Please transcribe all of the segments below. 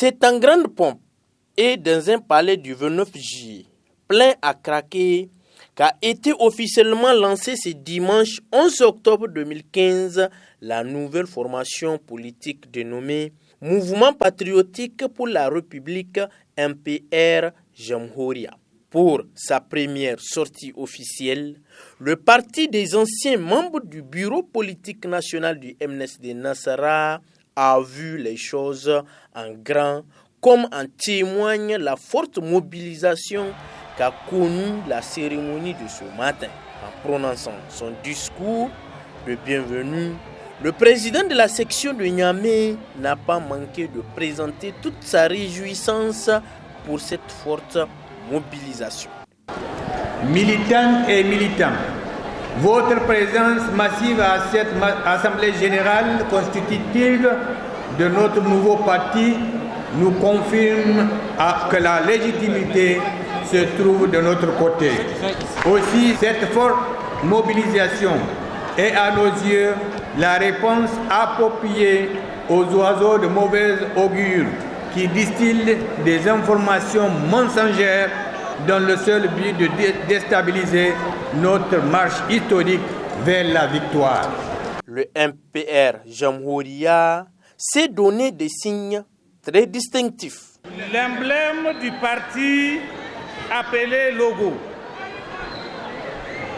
C'est en grande pompe et dans un palais du 29 juillet, plein à craquer, qu'a été officiellement lancé ce dimanche 11 octobre 2015 la nouvelle formation politique dénommée Mouvement patriotique pour la République MPR Jamhuriya. Pour sa première sortie officielle, le parti des anciens membres du bureau politique national du MNSD Nasara a vu les choses en grand, comme en témoigne la forte mobilisation qu'a connue la cérémonie de ce matin. En prononçant son discours de bienvenue, le président de la section de Niamey n'a pas manqué de présenter toute sa réjouissance pour cette forte mobilisation. Militantes et militants, votre présence massive à cette Assemblée générale constitutive de notre nouveau parti nous confirme que la légitimité se trouve de notre côté. Aussi, cette forte mobilisation est à nos yeux la réponse appropriée aux oiseaux de mauvaise augure qui distillent des informations mensongères dans le seul but de déstabiliser notre marche historique vers la victoire. Le MPR Jamhuriya s'est donné des signes très distinctifs. L'emblème du parti appelé logo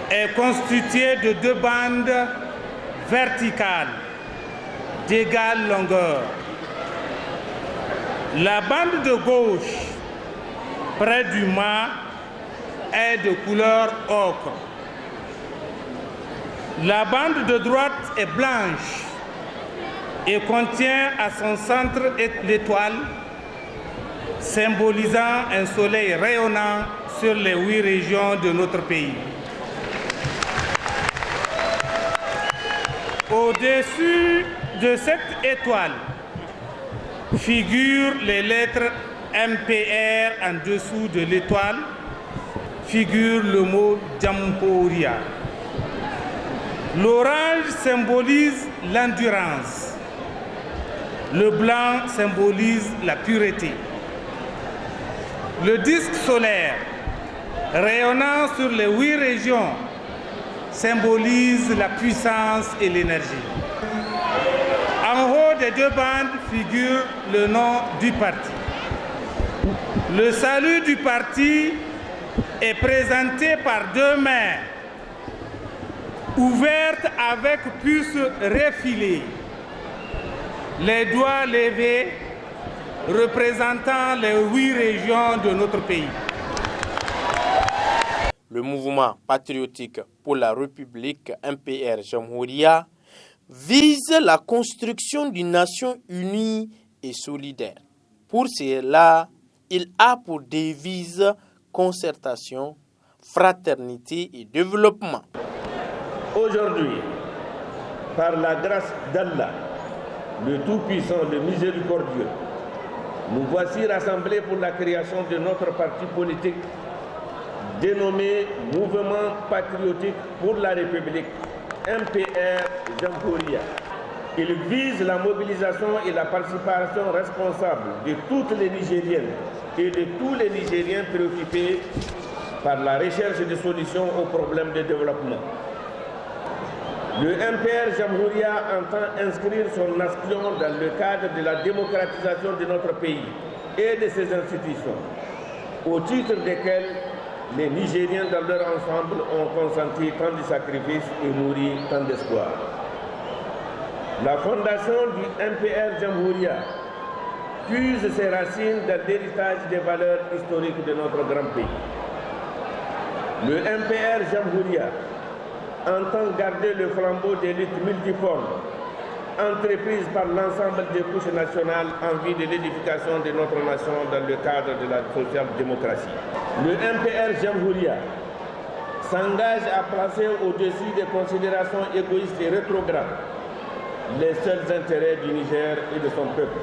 est constitué de deux bandes verticales d'égale longueur. La bande de gauche, près du mât, est de couleur ocre. La bande de droite est blanche et contient à son centre l'étoile, symbolisant un soleil rayonnant sur les 8 régions de notre pays. Au-dessus de cette étoile figurent les lettres MPR. En dessous de l'étoile figure le mot Jamhuriya. L'orange symbolise l'endurance. Le blanc symbolise la pureté. Le disque solaire rayonnant sur les 8 régions symbolise la puissance et l'énergie. En haut des deux bandes figure le nom du parti. Le salut du parti est présenté par deux mains ouvertes avec puces refilées, les doigts levés représentant les 8 régions de notre pays. Le mouvement patriotique pour la République MPR Jamhuriya vise la construction d'une nation unie et solidaire. Pour cela, il a pour devise concertation, fraternité et développement. Aujourd'hui, par la grâce d'Allah, le Tout-Puissant, le Miséricordieux, nous voici rassemblés pour la création de notre parti politique dénommé Mouvement patriotique pour la République, MPR Jamhuriya. Il vise la mobilisation et la participation responsable de toutes les Nigériennes et de tous les Nigériens préoccupés par la recherche de solutions aux problèmes de développement. Le MPR Jamhuriya entend inscrire son action dans le cadre de la démocratisation de notre pays et de ses institutions, au titre desquelles les Nigériens dans leur ensemble ont consenti tant de sacrifices et nourri tant d'espoir. La fondation du MPR Jamhuriya puise ses racines dans l'héritage des valeurs historiques de notre grand pays. Le MPR Jamhuriya entend garder le flambeau des luttes multiformes entreprises par l'ensemble des couches nationales en vue de l'édification de notre nation dans le cadre de la social-démocratie. Le MPR Jamhuriya s'engage à placer au-dessus des considérations égoïstes et rétrogrades les seuls intérêts du Niger et de son peuple.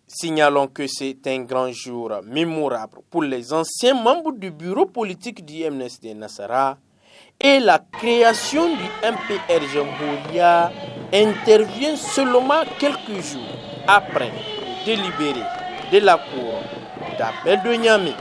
Signalons que c'est un grand jour mémorable pour les anciens membres du bureau politique du MNSD Nasara et la création du MPR Jamhuriya intervient seulement quelques jours après le délibéré de la Cour d'appel de Niamey.